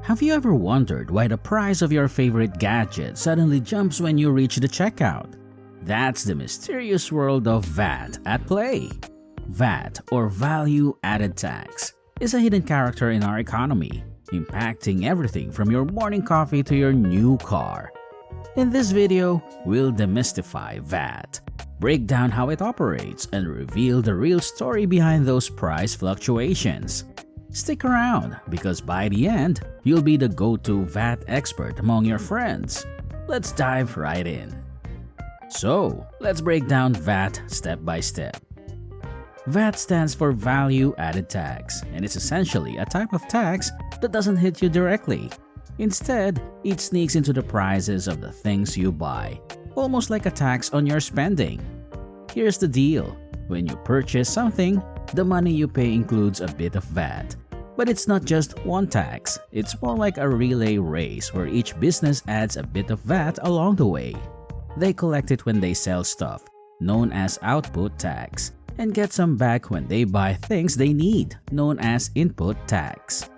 Have you ever wondered why the price of your favorite gadget suddenly jumps when you reach the checkout? That's the mysterious world of VAT at play. VAT, or Value Added Tax, is a hidden character in our economy, impacting everything from your morning coffee to your new car. In this video, we'll demystify VAT, break down how it operates, and reveal the real story behind those price fluctuations. Stick around, because by the end, you'll be the go-to VAT expert among your friends. Let's dive right in. So, let's break down VAT step by step. VAT stands for Value Added Tax, and it's essentially a type of tax that doesn't hit you directly. Instead, it sneaks into the prices of the things you buy, almost like a tax on your spending. Here's the deal. When you purchase something, the money you pay includes a bit of VAT. But it's not just one tax, it's more like a relay race where each business adds a bit of VAT along the way. They collect it when they sell stuff, known as output tax, and get some back when they buy things they need, known as input tax.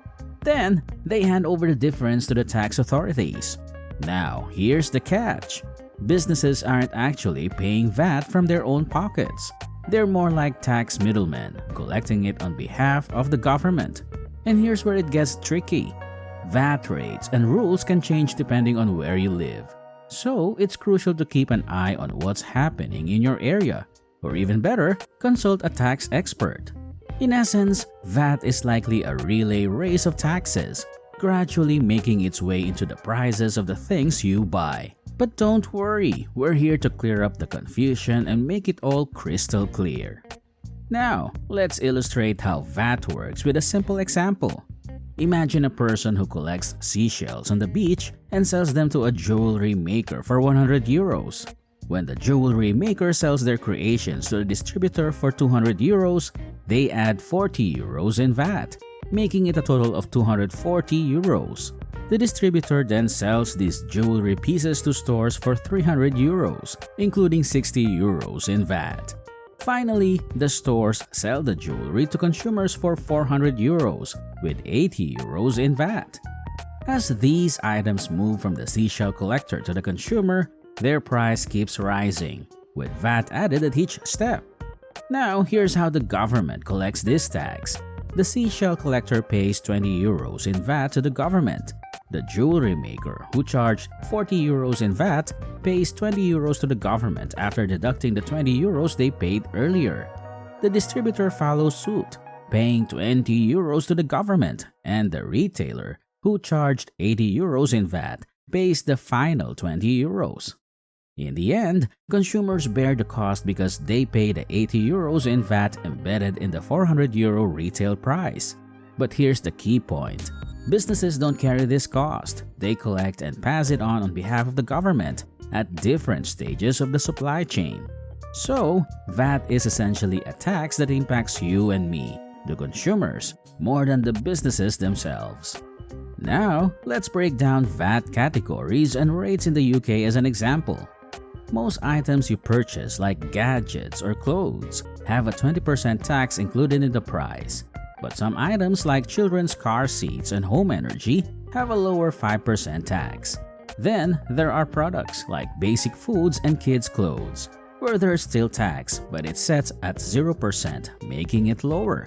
Then, they hand over the difference to the tax authorities. Now, here's the catch. Businesses aren't actually paying VAT from their own pockets. They're more like tax middlemen, collecting it on behalf of the government. And here's where it gets tricky. VAT rates and rules can change depending on where you live. So, it's crucial to keep an eye on what's happening in your area. Or even better, consult a tax expert. In essence, VAT is likely a relay race of taxes, gradually making its way into the prices of the things you buy. But don't worry, we're here to clear up the confusion and make it all crystal clear. Now, let's illustrate how VAT works with a simple example. Imagine a person who collects seashells on the beach and sells them to a jewelry maker for 100 euros. When the jewelry maker sells their creations to a distributor for 200 euros, they add 40 euros in VAT, making it a total of 240 euros. The distributor then sells these jewelry pieces to stores for 300 euros, including 60 euros in VAT. Finally, the stores sell the jewelry to consumers for 400 euros, with 80 euros in VAT. As these items move from the seashell collector to the consumer, their price keeps rising, with VAT added at each step. Now, here's how the government collects this tax. The seashell collector pays 20 euros in VAT to the government. The jewelry maker, who charged 40 euros in VAT, pays 20 euros to the government after deducting the 20 euros they paid earlier. The distributor follows suit, paying 20 euros to the government, and the retailer, who charged 80 euros in VAT, pays the final 20 euros. In the end, consumers bear the cost because they pay the 80 euros in VAT embedded in the 400 euro retail price. But here's the key point. Businesses don't carry this cost. They collect and pass it on behalf of the government at different stages of the supply chain. So, VAT is essentially a tax that impacts you and me, the consumers, more than the businesses themselves. Now, let's break down VAT categories and rates in the UK as an example. Most items you purchase, like gadgets or clothes, have a 20% tax included in the price. But some items like children's car seats and home energy have a lower 5% tax. Then, there are products like basic foods and kids' clothes, where there's still tax, but it's set at 0%, making it lower.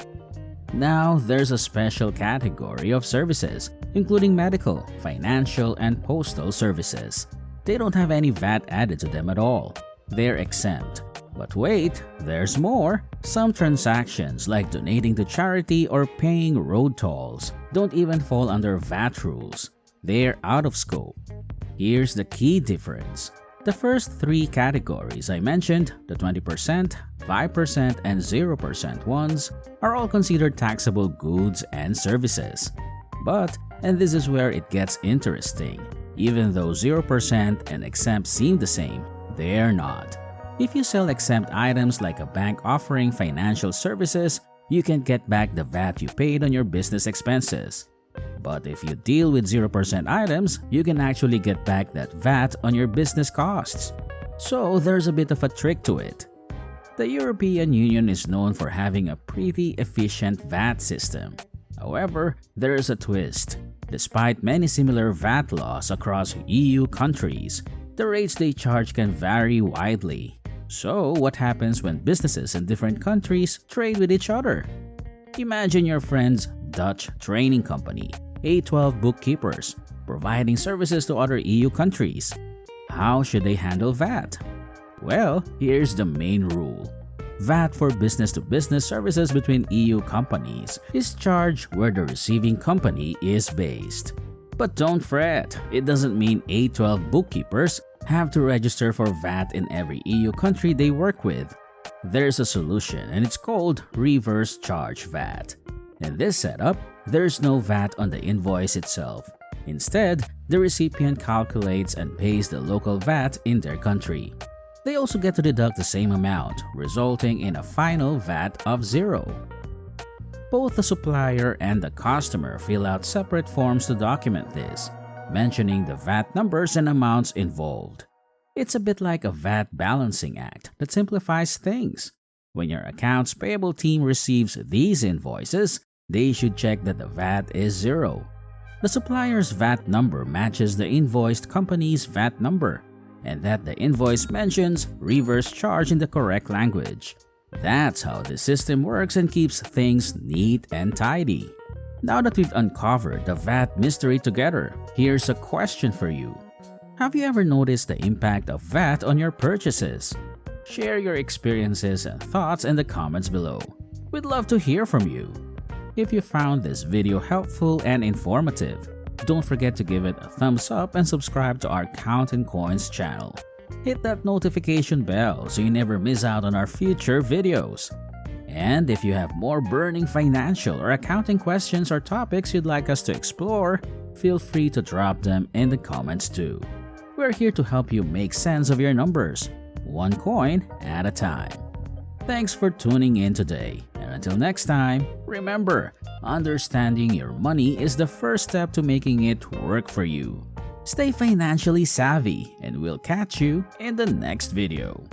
Now, there's a special category of services, including medical, financial, and postal services. They don't have any VAT added to them at all. They're exempt. But wait, there's more. Some transactions, like donating to charity or paying road tolls, don't even fall under VAT rules. They're out of scope. Here's the key difference. The first three categories I mentioned, the 20%, 5%, and 0% ones, are all considered taxable goods and services. But, and this is where it gets interesting, even though 0% and exempt seem the same, they're not. If you sell exempt items like a bank offering financial services, you can get back the VAT you paid on your business expenses. But if you deal with 0% items, you can actually get back that VAT on your business costs. So there's a bit of a trick to it. The European Union is known for having a pretty efficient VAT system. However, there's a twist. Despite many similar VAT laws across EU countries, the rates they charge can vary widely. So, what happens when businesses in different countries trade with each other? Imagine your friend's Dutch training company, A12 bookkeepers, providing services to other EU countries. How should they handle VAT? Well, here's the main rule. VAT for business-to-business services between EU companies is charged where the receiving company is based. But don't fret, it doesn't mean A12 bookkeepers have to register for VAT in every EU country they work with. There's a solution and it's called reverse charge VAT. In this setup, there's no VAT on the invoice itself. Instead, the recipient calculates and pays the local VAT in their country. They also get to deduct the same amount, resulting in a final VAT of 0. Both the supplier and the customer fill out separate forms to document this, mentioning the VAT numbers and amounts involved. It's a bit like a VAT Balancing Act that simplifies things. When your accounts payable team receives these invoices, they should check that the VAT is 0. The supplier's VAT number matches the invoiced company's VAT number, and that the invoice mentions reverse charge in the correct language. That's how the system works and keeps things neat and tidy. Now that we've uncovered the VAT mystery together, here's a question for you. Have you ever noticed the impact of VAT on your purchases? Share your experiences and thoughts in the comments below. We'd love to hear from you. If you found this video helpful and informative, don't forget to give it a thumbs up and subscribe to our Kountin Koins channel. Hit that notification bell so you never miss out on our future videos. And if you have more burning financial or accounting questions or topics you'd like us to explore, feel free to drop them in the comments too. We're here to help you make sense of your numbers, one coin at a time. Thanks for tuning in today, and until next time, remember, understanding your money is the first step to making it work for you. Stay financially savvy, and we'll catch you in the next video.